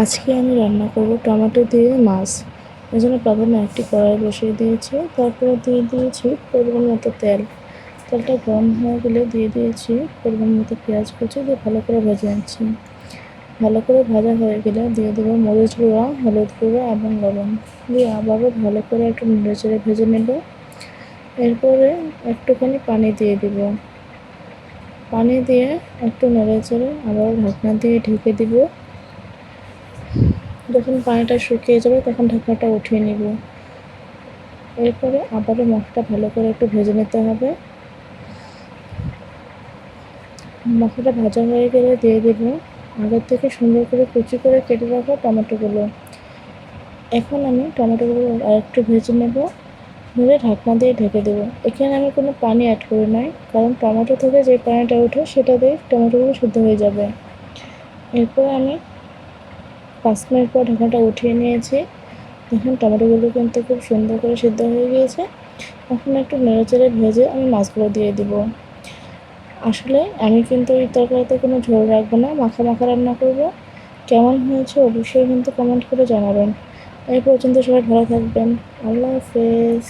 আজকে আমি রান্না করব টমেটো দিয়ে মাছ। এজন্য প্রথমে একটি কড়াই বসিয়ে দিয়েছি, তারপরে দিয়ে দিয়েছি পরিমাণ মতো তেল। তেলটা গরম হয়ে গেলে দিয়ে দিয়েছি পরিমাণ মতো পেঁয়াজ কুচি, দিয়ে ভালো করে ভেজে নিচ্ছি। ভালো করে ভাজা হয়ে গেলে দিয়ে দেবো মরিচ গুঁড়া, হলুদ গুঁড়া এবং লবণ, দিয়ে আবারও ভালো করে একটু নেড়েচেড়ে ভেজে নেব। এরপরে একটুখানি পানি দিয়ে দিব। পানি দিয়ে একটু নেড়েচেড়ে আবার ঢাকনা দিয়ে ঢেকে দিব। যখন পানিটা শুকিয়ে যাবে তখন ঢাকনাটা উঠিয়ে নিব। এরপরে আবারও মশলাটা ভালো করে একটু ভেজে নিতে হবে। মশলাটা ভাজা হয়ে গেলে দিয়ে দেব আগের থেকে সুন্দর করে কুচি করে কেটে রাখা টমেটোগুলো। এখন আমি টমেটোগুলো আরেকটু ভেজে নেব, ভেজে ঢাকনা দিয়ে ঢেকে দেবো। এখানে আমি কোনো পানি অ্যাড করি নাই, কারণ টমেটো থেকে যে পানিটা ওঠে সেটা দিয়ে টমেটোগুলো সিদ্ধ হয়ে যাবে। এরপর আমি 5 মিনিট পর ঢাকনাটা উঠিয়ে নিয়েছি। দেখুন টমেটোগুলো কিন্তু খুব সুন্দর করে সিদ্ধ হয়ে গিয়েছে। এখন একটু নেড়েচেড়ে ভেজে আমি মাছগুলো দিয়ে দিব। আসলে আমি কিন্তু এই তরকারিতে কোনো ঝোল রাখবো না, মাখা মাখা রান্না করব। কেমন হয়েছে অবশ্যই কিন্তু কমেন্ট করে জানাবেন। এই পর্যন্ত সবাই ভালো থাকবেন। আল্লাহ হাফেজ।